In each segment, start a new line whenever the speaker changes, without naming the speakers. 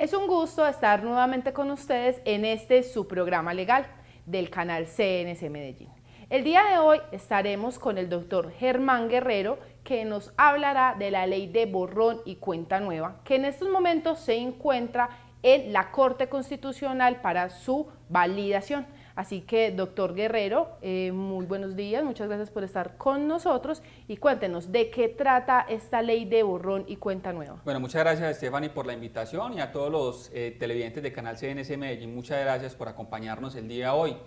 Es un gusto estar nuevamente con ustedes en su programa legal del canal CNC Medellín. El día de hoy estaremos con el doctor Germán Guerrero, que nos hablará de la ley de borrón y cuenta nueva, que en estos momentos se encuentra en la Corte Constitucional para su validación. Así que, doctor Guerrero, muy buenos días, muchas gracias por estar con nosotros y cuéntenos de qué trata esta ley de borrón y cuenta nueva.
Bueno, muchas gracias, Stephanie, por la invitación y a todos los televidentes de Canal CNC Medellín, muchas gracias por acompañarnos el día de hoy.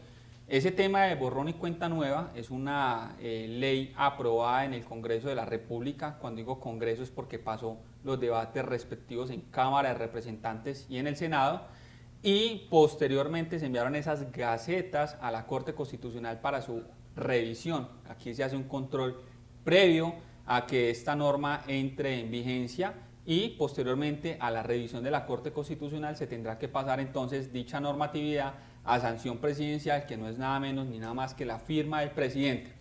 Ese tema de borrón y cuenta nueva es una ley aprobada en el Congreso de la República. Cuando digo Congreso es porque pasó los debates respectivos en Cámara de Representantes y en el Senado, y posteriormente se enviaron esas gacetas a la Corte Constitucional para su revisión. Aquí se hace un control previo a que esta norma entre en vigencia y posteriormente a la revisión de la Corte Constitucional se tendrá que pasar entonces dicha normatividad a sanción presidencial, que no es nada menos ni nada más que la firma del presidente.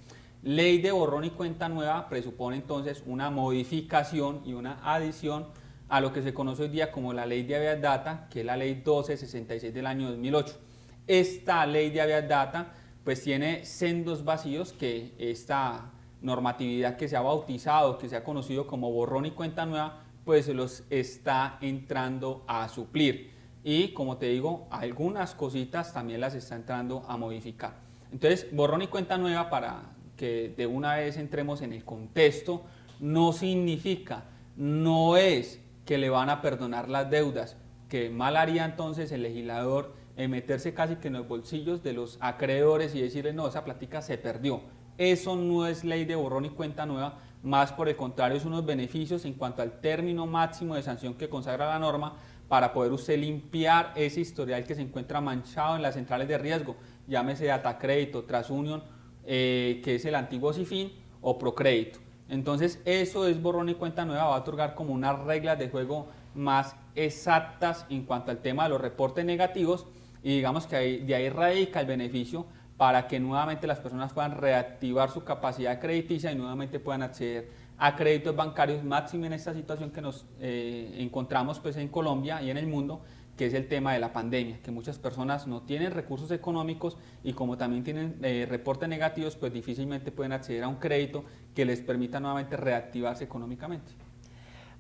Ley de borrón y cuenta nueva presupone entonces una modificación y una adición a lo que se conoce hoy día como la Ley de Habeas Data, que es la Ley 1266 del año 2008. Esta Ley de Habeas Data pues tiene sendos vacíos que esta normatividad que se ha bautizado, que se ha conocido como borrón y cuenta nueva, pues los está entrando a suplir. Y como te digo, algunas cositas también las está entrando a modificar. Entonces, borrón y cuenta nueva, para que de una vez entremos en el contexto, no significa, no es que le van a perdonar las deudas, que mal haría entonces el legislador en meterse casi que en los bolsillos de los acreedores y decirles, no, esa plática se perdió. Eso no es ley de borrón y cuenta nueva, más por el contrario, es unos beneficios en cuanto al término máximo de sanción que consagra la norma para poder usted limpiar ese historial que se encuentra manchado en las centrales de riesgo, llámese Datacrédito, TransUnion, que es el antiguo Cifin, o Procrédito. Entonces eso es borrón y cuenta nueva, va a otorgar como unas reglas de juego más exactas en cuanto al tema de los reportes negativos, y digamos que de ahí radica el beneficio para que nuevamente las personas puedan reactivar su capacidad crediticia y nuevamente puedan acceder a créditos bancarios, máximo en esta situación que nos encontramos pues en Colombia y en el mundo, que es el tema de la pandemia, que muchas personas no tienen recursos económicos y como también tienen reportes negativos, pues difícilmente pueden acceder a un crédito que les permita nuevamente reactivarse económicamente.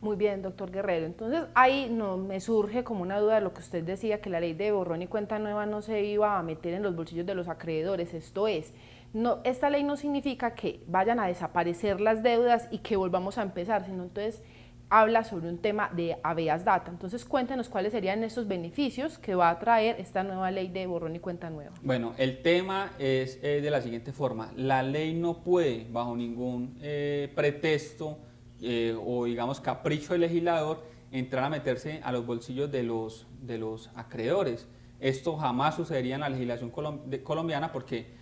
Muy bien, doctor Guerrero. Entonces, ahí no me surge como una duda de lo que usted decía, que la ley de borrón y cuenta nueva no se iba a meter en los bolsillos de los acreedores. Esto es, no, esta ley no significa que vayan a desaparecer las deudas y que volvamos a empezar, sino entonces habla sobre un tema de habeas data. Entonces, cuéntenos cuáles serían esos beneficios que va a traer esta nueva ley de borrón y cuenta nueva.
Bueno, el tema es de la siguiente forma. La ley no puede, bajo ningún pretexto, o digamos capricho del legislador, entrar a meterse a los bolsillos de los acreedores. Esto jamás sucedería en la legislación colombiana porque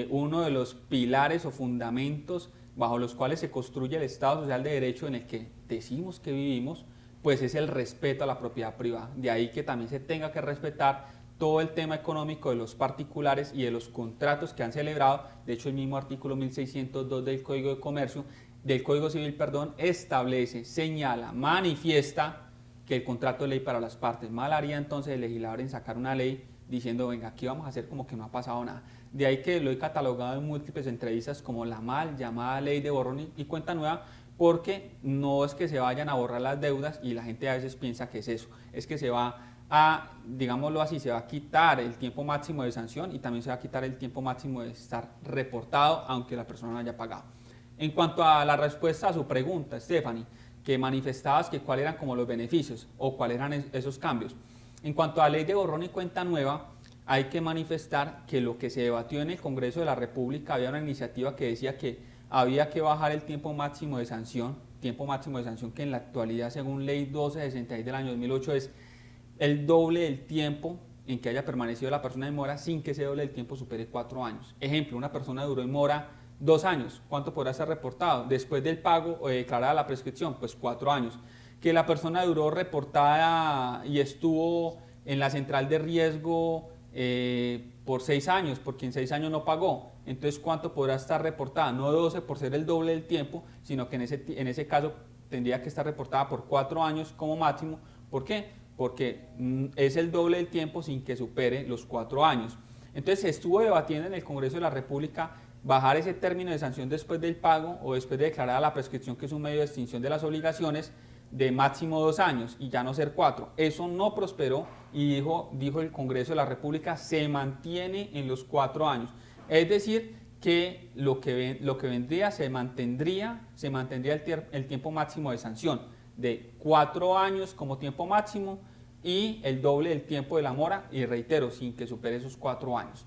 uno de los pilares o fundamentos bajo los cuales se construye el Estado Social de Derecho en el que decimos que vivimos, pues es el respeto a la propiedad privada. De ahí que también se tenga que respetar todo el tema económico de los particulares y de los contratos que han celebrado. De hecho, el mismo artículo 1602 del Código de Comercio, del Código Civil, perdón, establece, señala, manifiesta que el contrato es ley para las partes. Mal haría entonces el legislador en sacar una ley diciendo, venga, aquí vamos a hacer como que no ha pasado nada. De ahí que lo he catalogado en múltiples entrevistas como la mal llamada ley de borrón y cuenta nueva, porque no es que se vayan a borrar las deudas y la gente a veces piensa que es eso, es que se va a, digámoslo así, se va a quitar el tiempo máximo de sanción y también se va a quitar el tiempo máximo de estar reportado aunque la persona no haya pagado. En cuanto a la respuesta a su pregunta, Stephanie, que manifestabas que cuáles eran como los beneficios o cuáles eran esos cambios. En cuanto a la ley de borrón y cuenta nueva, hay que manifestar que lo que se debatió en el Congreso de la República, había una iniciativa que decía que había que bajar el tiempo máximo de sanción que en la actualidad, según ley 1266 del año 2008, es el doble del tiempo en que haya permanecido la persona en mora sin que ese doble del tiempo supere 4 años. Ejemplo, una persona duró en mora 2 años, ¿cuánto podrá ser reportado? Después del pago o declarada la prescripción, pues 4 años. Que la persona duró reportada y estuvo en la central de riesgo por 6 años, porque en 6 años no pagó. Entonces, ¿cuánto podrá estar reportada? No 12 por ser el doble del tiempo, sino que en ese caso tendría que estar reportada por 4 años como máximo. ¿Por qué? porque es el doble del tiempo sin que supere los 4 años. Entonces se estuvo debatiendo en el Congreso de la República bajar ese término de sanción después del pago o después de declarada la prescripción, que es un medio de extinción de las obligaciones, de máximo 2 años y ya no ser 4. Eso no prosperó y dijo el Congreso de la República, se mantiene en los 4 años. Es decir, que lo que vendría se mantendría el tiempo máximo de sanción de 4 años como tiempo máximo y el doble del tiempo de la mora, y reitero, sin que supere esos 4 años.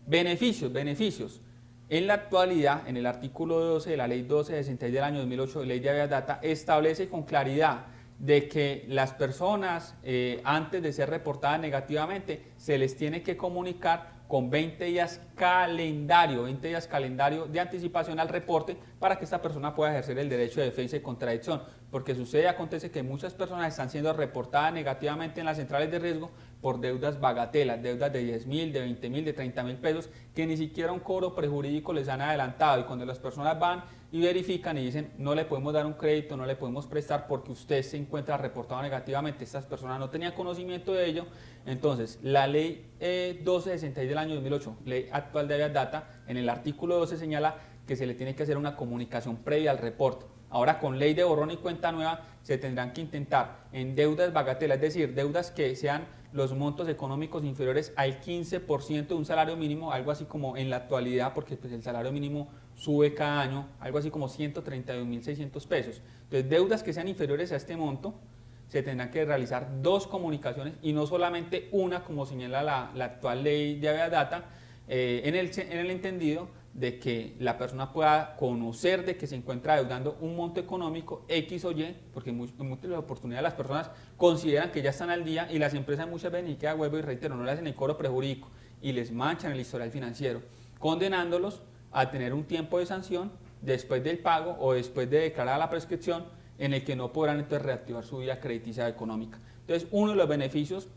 Beneficios. En la actualidad, en el artículo 12 de la Ley 1266 del año 2008 de Ley de Habeas Data, establece con claridad de que las personas, antes de ser reportadas negativamente, se les tiene que comunicar con 20 días calendario de anticipación al reporte para que esta persona pueda ejercer el derecho de defensa y contradicción. Porque sucede y acontece que muchas personas están siendo reportadas negativamente en las centrales de riesgo por deudas bagatelas, deudas de 10.000, de 20.000, de 30.000 pesos, que ni siquiera un cobro prejurídico les han adelantado. Y cuando las personas van y verifican y dicen, no le podemos dar un crédito, no le podemos prestar porque usted se encuentra reportado negativamente, estas personas no tenían conocimiento de ello. Entonces, la ley 1266 del año 2008, ley actual de Habeas Data, en el artículo 12 señala que se le tiene que hacer una comunicación previa al reporte. Ahora, con ley de borrón y cuenta nueva, se tendrán que intentar en deudas bagatelas, es decir, deudas que sean los montos económicos inferiores al 15% de un salario mínimo, algo así como en la actualidad, porque pues, el salario mínimo sube cada año, algo así como 132.600 pesos. Entonces, deudas que sean inferiores a este monto, se tendrán que realizar 2 comunicaciones y no solamente una, como señala la actual ley de Habeas Data, en el entendido de que la persona pueda conocer de que se encuentra deudando un monto económico X o Y, porque en muchas oportunidades las personas consideran que ya están al día y las empresas muchas veces, y queda huevo y reitero, no le hacen el cobro prejurídico y les manchan el historial financiero, condenándolos a tener un tiempo de sanción después del pago o después de declarar la prescripción, en el que no podrán entonces reactivar su vida crediticia económica. Entonces, uno de los beneficios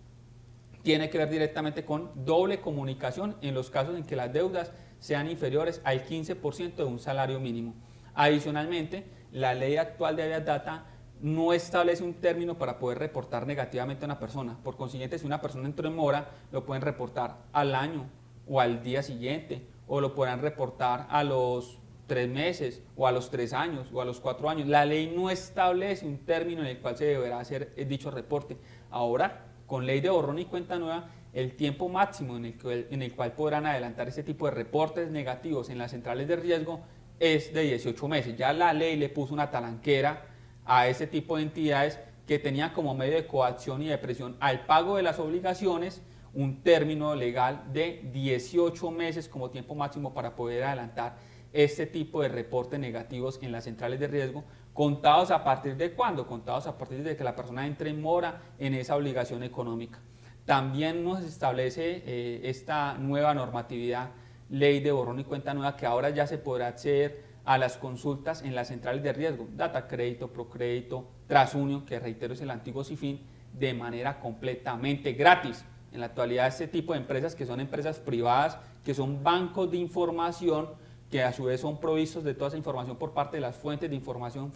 tiene que ver directamente con doble comunicación en los casos en que las deudas sean inferiores al 15% de un salario mínimo. Adicionalmente, la ley actual de Habeas Data no establece un término para poder reportar negativamente a una persona. Por consiguiente, si una persona entró en mora, lo pueden reportar al año o al día siguiente, o lo podrán reportar a los 3 meses, o a los 3 años, o a los 4 años. La ley no establece un término en el cual se deberá hacer dicho reporte. Ahora, con ley de borrón y cuenta nueva, el tiempo máximo en el cual podrán adelantar este tipo de reportes negativos en las centrales de riesgo es de 18 meses. Ya la ley le puso una talanquera a ese tipo de entidades que tenían como medio de coacción y de presión al pago de las obligaciones un término legal de 18 meses como tiempo máximo para poder adelantar este tipo de reportes negativos en las centrales de riesgo, contados a partir de ¿cuándo? Contados a partir de que la persona entre en mora en esa obligación económica. También nos establece esta nueva normatividad, ley de borrón y cuenta nueva, que ahora ya se podrá acceder a las consultas en las centrales de riesgo, Datacrédito, Procrédito, Trasunio, que reitero es el antiguo Cifin, de manera completamente gratis. En la actualidad este tipo de empresas, que son empresas privadas, que son bancos de información, que a su vez son provistos de toda esa información por parte de las fuentes de información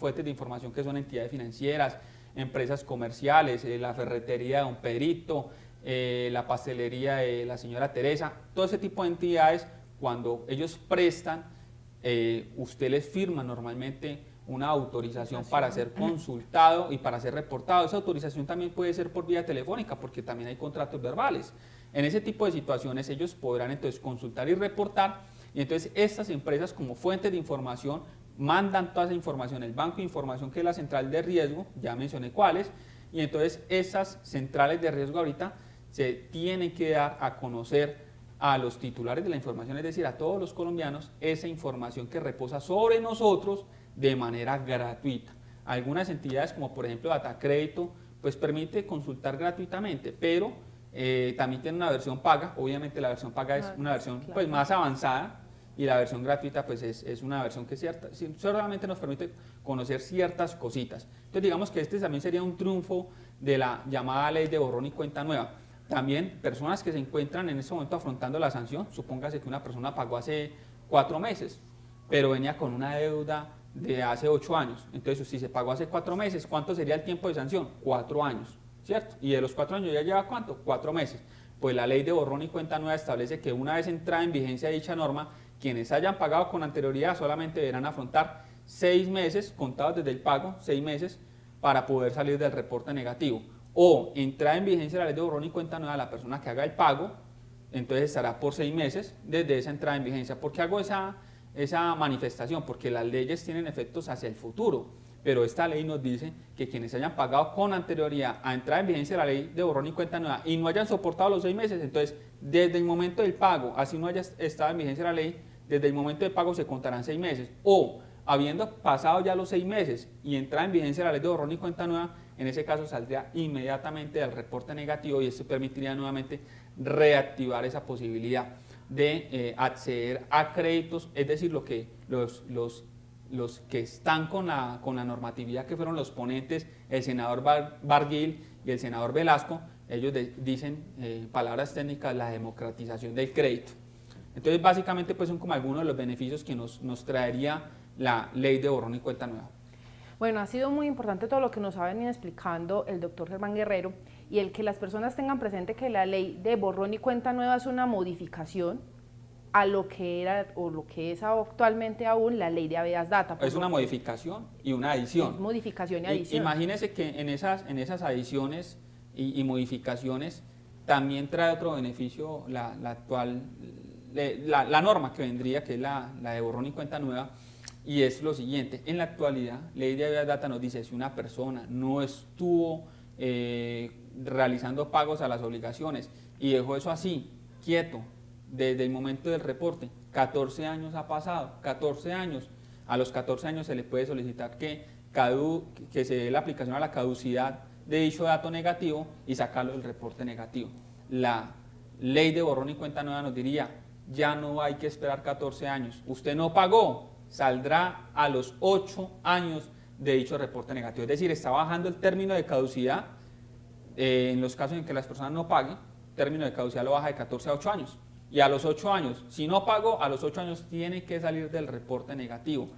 que son entidades financieras, empresas comerciales, la ferretería de don Pedrito, la pastelería de la señora Teresa, todo ese tipo de entidades, cuando ellos prestan, usted les firma normalmente una autorización para ser consultado y para ser reportado. Esa autorización también puede ser por vía telefónica, porque también hay contratos verbales. En ese tipo de situaciones ellos podrán entonces consultar y reportar, y entonces estas empresas como fuentes de información mandan toda esa información, el banco de información que es la central de riesgo, ya mencioné cuáles, y entonces esas centrales de riesgo ahorita se tienen que dar a conocer a los titulares de la información, es decir, a todos los colombianos, esa información que reposa sobre nosotros de manera gratuita. Algunas entidades como por ejemplo Datacrédito, pues permite consultar gratuitamente, pero también tiene una versión paga. Obviamente la versión paga es una versión pues más avanzada, y la versión gratuita pues es una versión que solamente nos permite conocer ciertas cositas. Entonces digamos que este también sería un triunfo de la llamada ley de borrón y cuenta nueva. También personas que se encuentran en este momento afrontando la sanción, supóngase que una persona pagó hace 4 meses, pero venía con una deuda de hace 8 años. Entonces si se pagó hace 4 meses, ¿cuánto sería el tiempo de sanción? 4 años. ¿cierto? Y de los 4 años ya lleva ¿cuánto? 4 meses. Pues la ley de borrón y cuenta nueva establece que una vez entrada en vigencia dicha norma, quienes hayan pagado con anterioridad solamente deberán afrontar 6 meses, contados desde el pago, 6 meses, para poder salir del reporte negativo. O entrada en vigencia de la ley de borrón y cuenta nueva, la persona que haga el pago, entonces estará por 6 meses desde esa entrada en vigencia. ¿Por qué hago esa manifestación? Porque las leyes tienen efectos hacia el futuro, pero esta ley nos dice que quienes hayan pagado con anterioridad a entrada en vigencia de la ley de borrón y cuenta nueva y no hayan soportado los 6 meses, entonces desde el momento del pago, así no haya estado en vigencia la ley, desde el momento del pago se contarán 6 meses. O habiendo pasado ya los 6 meses y entrada en vigencia la ley de borrón y cuenta nueva, en ese caso saldría inmediatamente del reporte negativo y esto permitiría nuevamente reactivar esa posibilidad de acceder a créditos, es decir, lo que los que están con la normatividad, que fueron los ponentes, el senador Barguil y el senador Velasco, ellos dicen, palabras técnicas, la democratización del crédito. Entonces, básicamente, pues son como algunos de los beneficios que nos traería la ley de borrón y cuenta nueva.
Bueno, ha sido muy importante todo lo que nos ha venido explicando el doctor Germán Guerrero y el que las personas tengan presente que la ley de borrón y cuenta nueva es una modificación a lo que era o lo que es actualmente aún la ley de habeas data.
Es una modificación y una adición.
Es modificación y adición.
Imagínense que en esas adiciones y modificaciones también trae otro beneficio la actual, la norma que vendría, que es la de borrón y cuenta nueva, y es lo siguiente: en la actualidad, ley de habeas data nos dice si una persona no estuvo realizando pagos a las obligaciones y dejó eso así, quieto, desde el momento del reporte, 14 años ha pasado, 14 años, a los 14 años se le puede solicitar que se dé la aplicación a la caducidad de dicho dato negativo y sacarlo del reporte negativo. La ley de borrón y cuenta nueva nos diría, ya no hay que esperar 14 años, usted no pagó, saldrá a los 8 años de dicho reporte negativo, es decir, está bajando el término de caducidad en los casos en que las personas no paguen, el término de caducidad lo baja de 14 a 8 años. Y a los 8 años, si no pagó, a los 8 años tiene que salir del reporte negativo.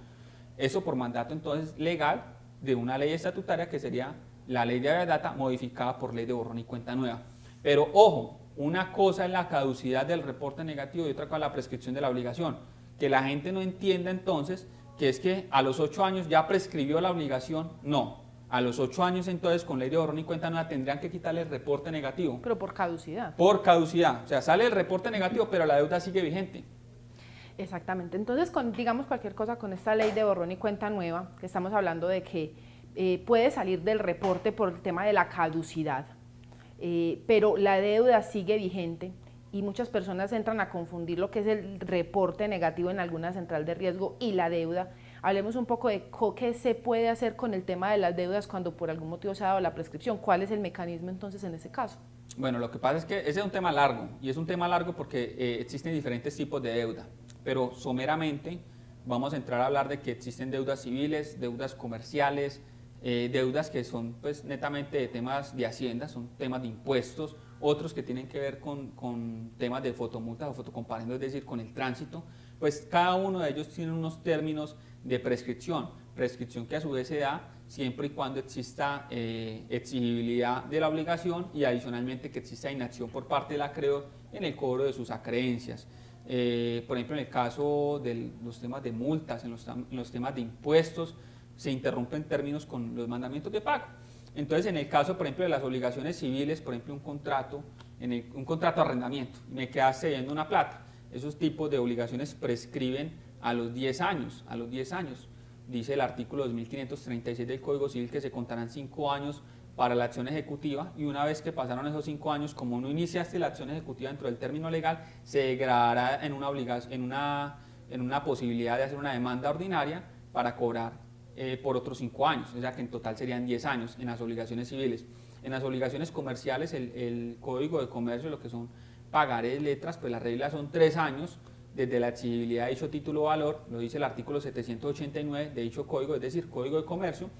Eso por mandato entonces legal de una ley estatutaria que sería la ley de habeas data modificada por ley de borrón y cuenta nueva. Pero ojo, una cosa es la caducidad del reporte negativo y otra cosa es la prescripción de la obligación. Que la gente no entienda entonces que es que a los 8 años ya prescribió la obligación, no. A los 8 años entonces con ley de borrón y cuenta nueva tendrían que quitarle el reporte negativo.
Pero por caducidad.
Por caducidad, o sea, sale el reporte negativo pero la deuda sigue vigente.
Exactamente, entonces digamos cualquier cosa con esta ley de borrón y cuenta nueva, que estamos hablando de que puede salir del reporte por el tema de la caducidad, pero la deuda sigue vigente y muchas personas entran a confundir lo que es el reporte negativo en alguna central de riesgo y la deuda. Hablemos un poco de qué se puede hacer con el tema de las deudas cuando por algún motivo se ha dado la prescripción. ¿Cuál es el mecanismo entonces en ese caso?
Bueno, lo que pasa es que ese es un tema largo, y es un tema largo porque existen diferentes tipos de deuda, pero someramente vamos a entrar a hablar de que existen deudas civiles, deudas comerciales, deudas que son pues netamente de temas de hacienda, son temas de impuestos, otros que tienen que ver con temas de fotomultas o fotocomparendo, es decir, con el tránsito, pues cada uno de ellos tiene unos términos de prescripción que a su vez se da siempre y cuando exista exigibilidad de la obligación y adicionalmente que exista inacción por parte del acreedor en el cobro de sus acreencias. Por ejemplo, en el caso de los temas de multas, en los temas de impuestos, se interrumpen términos con los mandamientos de pago. Entonces, en el caso, por ejemplo, de las obligaciones civiles, por ejemplo, un contrato de arrendamiento, me quedaste debiendo una plata, esos tipos de obligaciones prescriben a los 10 años, dice el artículo 2536 del Código Civil que se contarán 5 años para la acción ejecutiva y una vez que pasaron esos 5 años, como no iniciaste la acción ejecutiva dentro del término legal, se degradará en una posibilidad de hacer una demanda ordinaria para cobrar por otros 5 años, o sea que en total serían 10 años en las obligaciones civiles. En las obligaciones comerciales, el Código de Comercio, lo que son pagarés, letras, pues las reglas son 3 años, desde la exigibilidad de dicho título o valor, lo dice el artículo 789 de dicho código, es decir, Código de Comercio,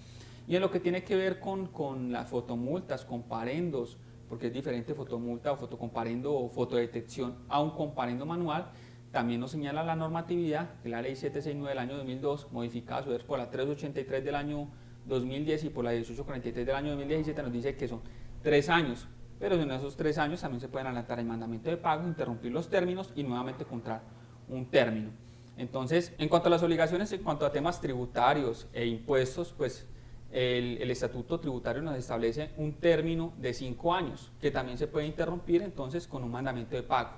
y en lo que tiene que ver con las fotomultas, comparendos, porque es diferente fotomulta o fotocomparendo o fotodetección a un comparendo manual, también nos señala la normatividad, que la ley 769 del año 2002, modificada a su vez por la 383 del año 2010 y por la 1843 del año 2017, nos dice que son 3 años, pero en esos 3 años también se pueden adelantar el mandamiento de pago, interrumpir los términos y nuevamente encontrar un término. Entonces, en cuanto a las obligaciones, en cuanto a temas tributarios e impuestos, pues el estatuto tributario nos establece un término de 5 años, que también se puede interrumpir entonces con un mandamiento de pago.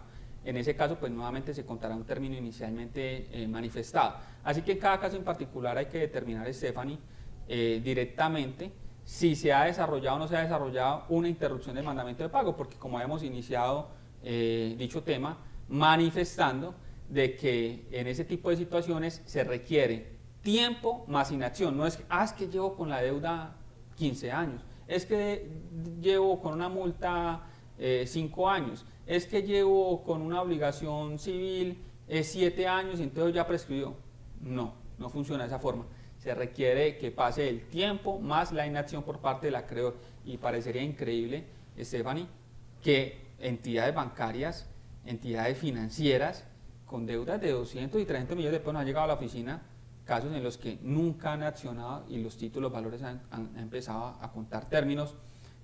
En ese caso, pues nuevamente se contará un término inicialmente manifestado. Así que en cada caso en particular hay que determinar, Stephanie, directamente si se ha desarrollado o no se ha desarrollado una interrupción del mandamiento de pago, porque como hemos iniciado dicho tema, manifestando de que en ese tipo de situaciones se requiere tiempo más inacción. No es que, es que llevo con la deuda 15 años, es que llevo con una multa 5 años, es que llevo con una obligación civil 7 años y entonces ya prescribió. No, no funciona de esa forma. Se requiere que pase el tiempo más la inacción por parte del acreedor. Y parecería increíble, Stephanie, que entidades bancarias, entidades financieras con deudas de 200 y 300 millones de pesos han llegado a la oficina, casos en los que nunca han accionado y los títulos valores han empezado a contar términos,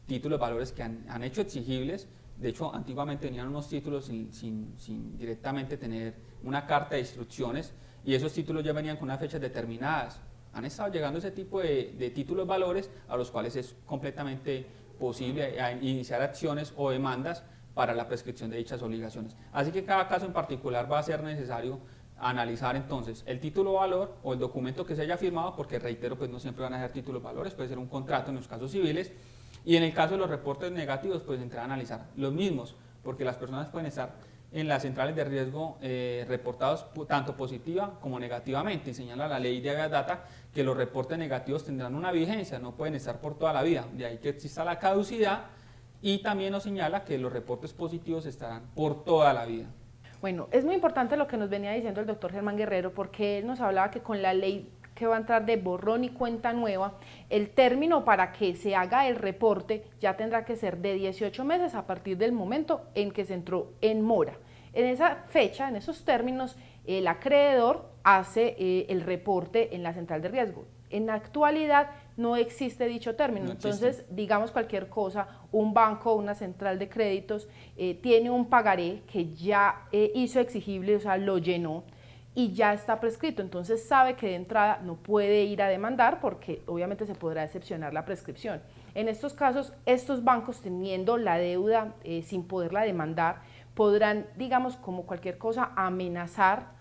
títulos valores que han hecho exigibles. De hecho, antiguamente tenían unos títulos sin directamente tener una carta de instrucciones y esos títulos ya venían con unas fechas determinadas. Han estado llegando ese tipo de títulos valores a los cuales es completamente posible iniciar acciones o demandas para la prescripción de dichas obligaciones. Así que cada caso en particular va a ser necesario analizar entonces el título valor o el documento que se haya firmado, porque reitero, pues no siempre van a ser títulos valores, puede ser un contrato en los casos civiles, y en el caso de los reportes negativos, pues entrar a analizar los mismos, porque las personas pueden estar en las centrales de riesgo reportados tanto positiva como negativamente, y señala la ley de data que los reportes negativos tendrán una vigencia, no pueden estar por toda la vida, de ahí que exista la caducidad, y también nos señala que los reportes positivos estarán por toda la vida.
Bueno, es muy importante lo que nos venía diciendo el doctor Germán Guerrero, porque él nos hablaba que con la ley que va a entrar de borrón y cuenta nueva, el término para que se haga el reporte ya tendrá que ser de 18 meses a partir del momento en que se entró en mora. En esa fecha, en esos términos, el acreedor hace el reporte en la central de riesgo. En la actualidad no existe dicho término, no existe. Entonces digamos cualquier cosa, un banco, una central de créditos tiene un pagaré que ya hizo exigible, o sea, lo llenó y ya está prescrito, entonces sabe que de entrada no puede ir a demandar porque obviamente se podrá excepcionar la prescripción. En estos casos, estos bancos teniendo la deuda sin poderla demandar, podrán, digamos, como cualquier cosa, amenazar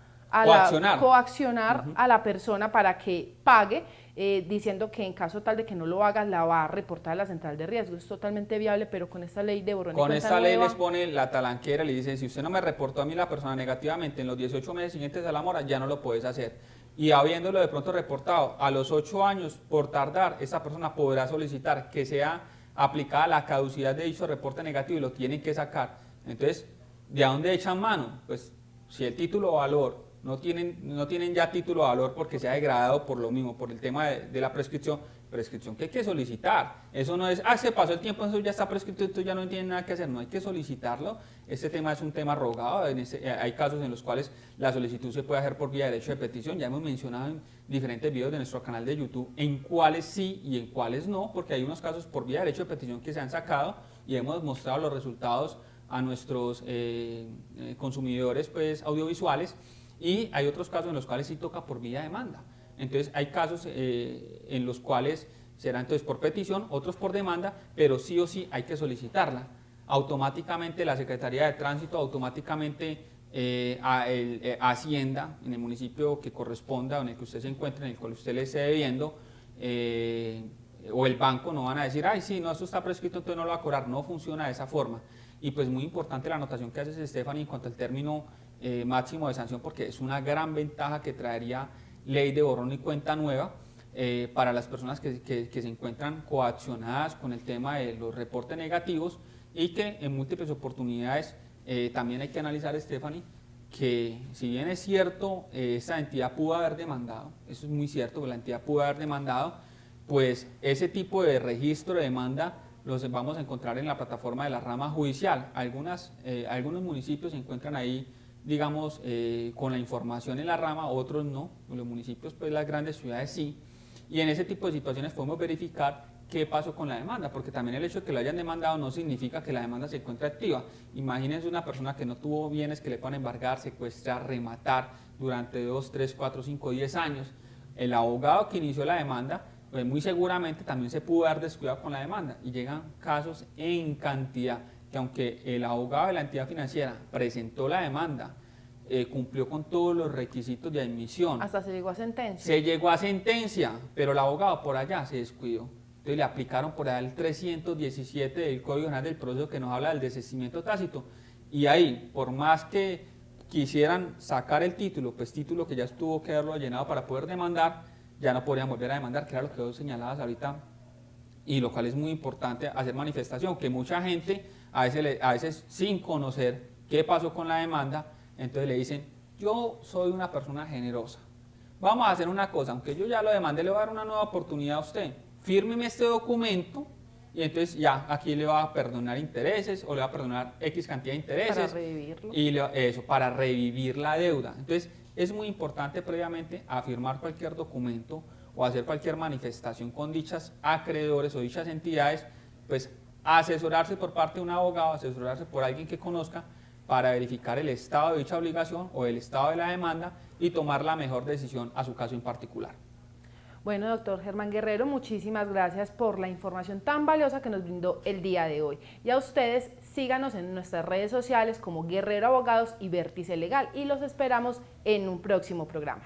coaccionar a la persona para que pague, diciendo que en caso tal de que no lo haga, la va a reportar a la central de riesgo. Es totalmente viable, pero con esta ley de borrón y cuenta nueva.
Con esta ley les pone la talanquera, le dice, si usted no me reportó a mí la persona negativamente en los 18 meses siguientes a la mora, ya no lo puedes hacer. Y habiéndolo de pronto reportado a los 8 años, por tardar, esa persona podrá solicitar que sea aplicada la caducidad de dicho reporte negativo y lo tienen que sacar. Entonces, ¿de dónde echan mano? Pues si el título valor no tienen ya título de valor porque se ha degradado por lo mismo, por el tema de la prescripción que hay que solicitar. Eso no es, se pasó el tiempo, eso ya está prescrito, esto ya no tiene nada que hacer, no hay que solicitarlo. Este tema es un tema rogado, hay casos en los cuales la solicitud se puede hacer por vía de derecho de petición, ya hemos mencionado en diferentes videos de nuestro canal de YouTube en cuáles sí y en cuáles no, porque hay unos casos por vía de derecho de petición que se han sacado y hemos mostrado los resultados a nuestros consumidores pues, audiovisuales. Y hay otros casos en los cuales sí toca por vía de demanda. Entonces hay casos en los cuales será entonces por petición, otros por demanda, pero sí o sí hay que solicitarla. Automáticamente la Secretaría de Tránsito, automáticamente Hacienda, en el municipio que corresponda o en el que usted se encuentre, en el cual usted le esté debiendo, o el banco no van a decir, ay sí, no, esto está prescrito, entonces no lo va a cobrar. No funciona de esa forma. Y pues muy importante la anotación que hace Stephanie en cuanto al término máximo de sanción, porque es una gran ventaja que traería ley de borrón y cuenta nueva para las personas que se encuentran coaccionadas con el tema de los reportes negativos y que en múltiples oportunidades también hay que analizar, Stephanie, que si bien es cierto, esa entidad pudo haber demandado, eso es muy cierto, la entidad pudo haber demandado, pues ese tipo de registro de demanda los vamos a encontrar en la plataforma de la rama judicial. Algunos municipios se encuentran ahí, digamos, con la información en la rama, otros no. Los municipios, pues las grandes ciudades sí. Y en ese tipo de situaciones podemos verificar qué pasó con la demanda, porque también el hecho de que lo hayan demandado no significa que la demanda se encuentre activa. Imagínense una persona que no tuvo bienes que le puedan embargar, secuestrar, rematar durante 2, 3, 4, 5, 10 años. El abogado que inició la demanda, pues muy seguramente también se pudo haber descuidado con la demanda, y llegan casos en cantidad que, aunque el abogado de la entidad financiera presentó la demanda, cumplió con todos los requisitos de admisión.
Hasta se llegó a sentencia.
Se llegó a sentencia, pero el abogado por allá se descuidó. Entonces le aplicaron por allá el 317 del Código Penal del Proceso, que nos habla del desistimiento tácito. Y ahí, por más que quisieran sacar el título, pues título que ya tuvo que haberlo llenado para poder demandar, ya no podrían volver a demandar, que era lo que vos señalabas ahorita, y lo cual es muy importante hacer manifestación, que mucha gente a veces sin conocer qué pasó con la demanda, entonces le dicen, yo soy una persona generosa, vamos a hacer una cosa, aunque yo ya lo demandé, le voy a dar una nueva oportunidad a usted, fírmeme este documento, y entonces ya aquí le va a perdonar intereses, o le va a perdonar X cantidad de intereses.
Para revivirlo.
Y eso, para revivir la deuda. Entonces, es muy importante previamente a firmar cualquier documento o hacer cualquier manifestación con dichas acreedores o dichas entidades, pues asesorarse por parte de un abogado, asesorarse por alguien que conozca, para verificar el estado de dicha obligación o el estado de la demanda y tomar la mejor decisión a su caso en particular.
Bueno, doctor Germán Guerrero, muchísimas gracias por la información tan valiosa que nos brindó el día de hoy. Y a ustedes, síganos en nuestras redes sociales como Guerrero Abogados y Vértice Legal, y los esperamos en un próximo programa.